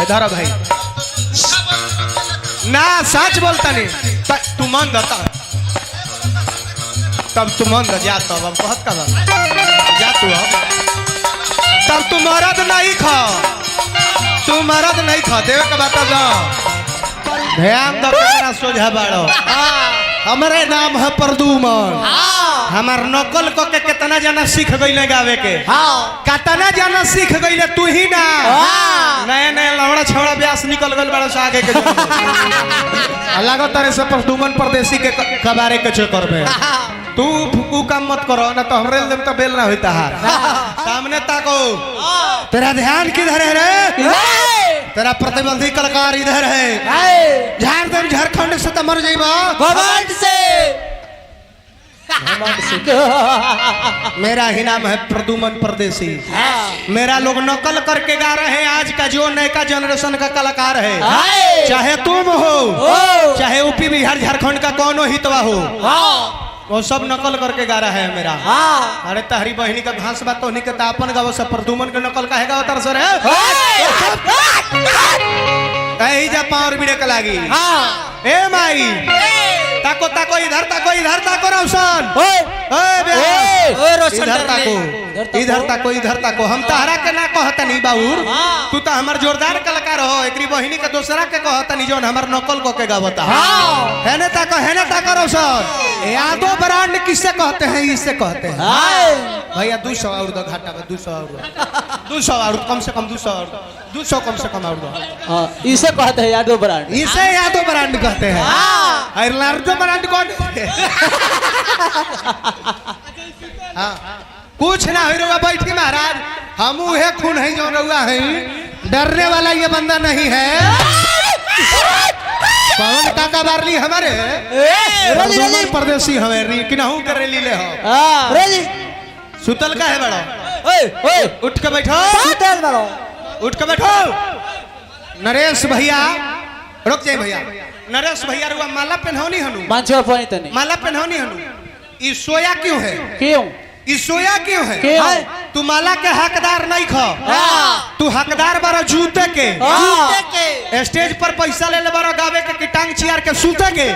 इधर भाई ना सच बोलता नहीं तू मन दता तब तू मन द जा तब अब कहत का जा तू तब तू मरद नहीं खा तू मरद नहीं खा देवे का बता दो ध्यान दो केतना सोझा बाड़ो हमारे नाम है प्रदुमन हमार नकल को के कितना जाना सीख गईले गावे के कितना जाना सीख गईले तू ही ना नए नए लवड़ा छवड़ा व्यास निकल गल बड़ा से आगे के अलग तरह से प्रदुमन परदेसी के कबारे के चक्कर में तू फुकू काम मत करो ना तो हमरे दम तो बेल ना होता है सामने ताको तेरा ध्यान किधर है रे तेरा प्रतिबंधी कलाकार इधर है झारखंड झारखंड से तो मर जाइबा घमंड से मेरा ही नाम है प्रदुमन परदेसी मेरा लोग नकल करके गा रहे हैं आज का जो नया जनरेशन का कलाकार है चाहे तुम हो चाहे यूपी बिहार झारखंड का कौन हितवा हो वो सब नकल करके गा रहा है मेरा अरे तहरी बहनी का घास बात तो नहीं कहता अपन गाँव से प्रदुमन के नकल काहे गाँव तर सर है जा पावर वीडियो का लागी ए माई ताको ताको इधर ताको रोशन इधर ताको हम तहरा के ना कहता नहीं बाबूर तू तो हमार जोरदार कलाकार हो एकरी बहिनी के दूसरा के कहता नहीं जो हमार नकल को के गावता है ना ताको रोशन यादव ब्रांड किससे कहते हैं इससे कहते हैं भैया 200 और दो घाटा में 200 और कम से कम 200 कम से कम और इसे कहते हैं यादव ब्रांड इसे यादव ब्रांड कहते हैं और लार्डो ब्रांड कौन कुछ ना हो रहा बैठी महाराज हम है खून है जो रहुआ है डरने वाला ये बंदा नहीं है कौन टाका बारली हमारे परदेसी हमें कि नहू करे लीले हो सुतल का है बड़ा उठ के बैठो उठ के बैठो नरेश भैया रुक जाए भैया नरेश भैया रुआ माला पहनौनी हनु माला पहनौनी हनु ये सोया क्यों है ये सोया क्यों है तू माला के हकदार नहीं खा तू हकदार बारा जूते के स्टेज पर पैसा ले बारा गावे के टांग चियार के सूते के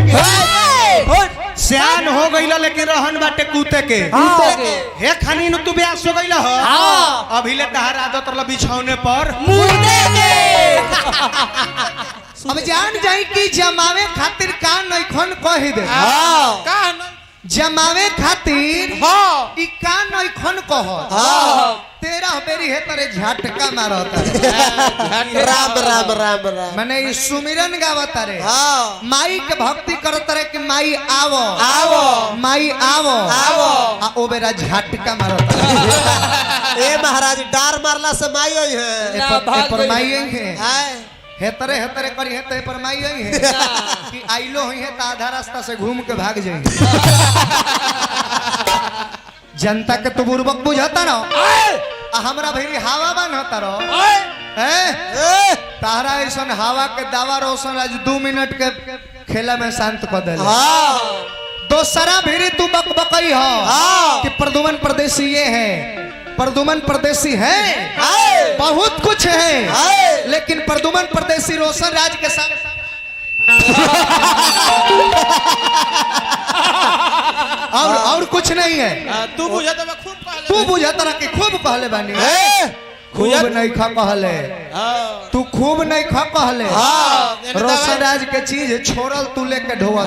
सियान हो गईला लेकिन रहन बाटे कूते के हे खानी तू ब्यास हो गईला हो अभी ले तहार आदत रला बिछौने पर अब जान जाई कि जमावे खातिर का नहीं खन कह दे का जमावे खातिर ई का नहीं खन कह तेरा बेरी है तेरे झटका मारता राम राम राम राम माने ई सुमिरन गावता रे माई के भक्ति करत रे कि माई आवो माई आवो आ ओ बेरा झटका मारता ए महाराज डार मारला से माई होई है पर माई है हेतरे करी हेते पर माई आई है कि आइलो हुई है तो आधा रास्ता से घूम के भाग जाएंगे जनता के तो बुर्बक बुझाता ना हमरा भैरी हवा बन होता रहो तारा ऐसा हवा के दावा रोशन आज 2 मिनट के खेला में शांत कर दे दोसरा भीरी तू बकबकई हो कि प्रदुमन परदेसी ये है प्रदुमन परदेसी है बहुत कुछ है लेकिन प्रदुमन परदेसी रोशन राज के साथ और कुछ नहीं है तू बुझाता ना कि खूब पहले बानी खूब नहीं खा कहले तू खूब नहीं खा कहले रोशन राज के चीज छोड़ल तू लेके ढोआ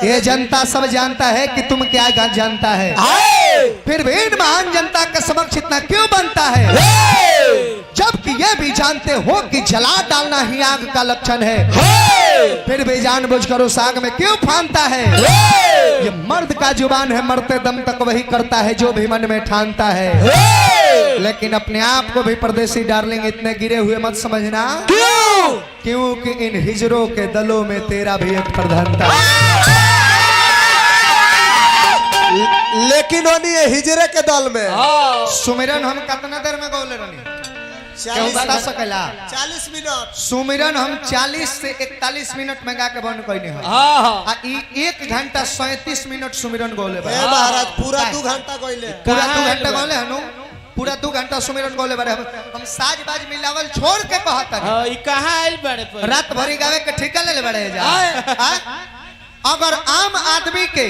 ये जनता सब जानता है कि तुम क्या जानता है फिर भी महान जनता के समक्ष इतना क्यों बनता है जबकि ये भी जानते हो कि जला डालना ही आग का लक्षण है फिर भी जानबूझकर उस आग में क्यों फानता है ये मर्द का जुबान है मरते दम तक वही करता है जो भी मन में ठानता है लेकिन अपने आप को भी परदेसी डार्लिंग इतने गिरे हुए मत समझना क्योंकि इन हिजरों के दलों में तेरा भी एक प्रधानता लेकिन हिजरे के दल में सुमिरन हम कितना देर में गौले रही बता सकेला 40 मिनट सुमिरन हम 40 से 41 मिनट में गा के बन कइने 1 घंटा 37 मिनट सुमिरन गौले महाराज पूरा 2 घंटा गौले गौले हनु पूरा 2 घंटा सुमिरन गौले बारे हम साज बाज मिलावल छोड़ के कहता है हाँ, ई कहाँ आइल बड़े पर रात भरी गावे के ठिका ले बड़े जा हाँ? अगर आम आदमी के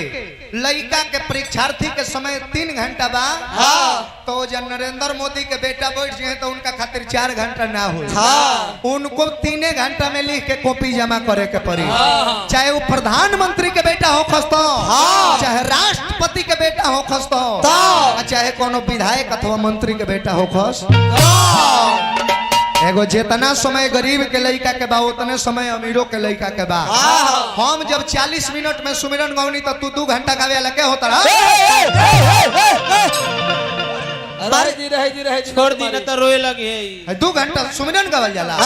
लड़का के परीक्षार्थी के समय 3 घंटा बा तो जब नरेंद्र मोदी के बेटा बैठ जाए तो उनका खातिर 4 घंटा ना हो उनको 3 घंटा में लिख के कॉपी जमा करे के पड़ी चाहे वो प्रधानमंत्री के बेटा हो खस्तो चाहे राष्ट्रपति के बेटा हो खस्तो चाहे कोनो विधायक अथवा मंत्री के बेटा हो खस एगो जितना समय गरीब के लड़का के बा उतने समय अमीरों के लड़का के बा हम जब 40 मिनट में सुमिरन गौनी तो तू 2 घंटा गावे वाला के होता रहे छोड़ दी ना तो रोए लगे 2 घंटा सुमिरन गावल जाला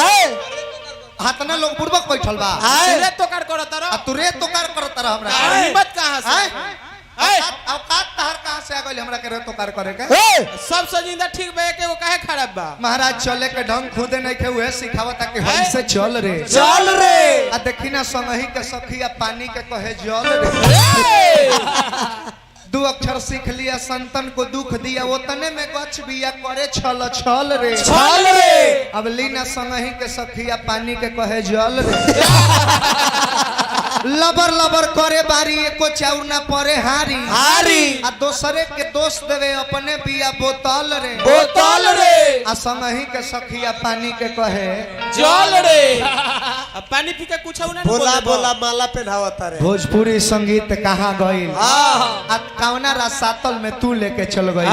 हाथना लोग पूर्वक बैठल बा रे तो कर करत रह तू रे तो कार करत रह हमरा हिम्मत कहां से औकात तहर कहां से आ गइल हमरा के रे तो कार करे के सब सजिंदा ठीक बे के वो काहे खराब बा महाराज चले के ढंग खुदे नहीं के उहे सिखावता कि हम से चल रे आ देखी ना संगही के सखिया पानी के कहे जल रे 2 अक्षर सीख लिया संतन को दुख दिया उतने में गछ बिया करे छल छल रे अब लीना संगही के सखिया पानी के कहे जल रे लबर लबर करे बारी एको चाउर ना परे हारी आ दोसरे के दोष देवे अपने बिया बोतल रे आ संगही के सखिया पानी के कहे जल रे अब पानी पी के कुछ ना बोला बोला माला पहनावता रे भोजपुरी संगीत कहाँ गइल आ कौना रासातल में तू लेके चल गइल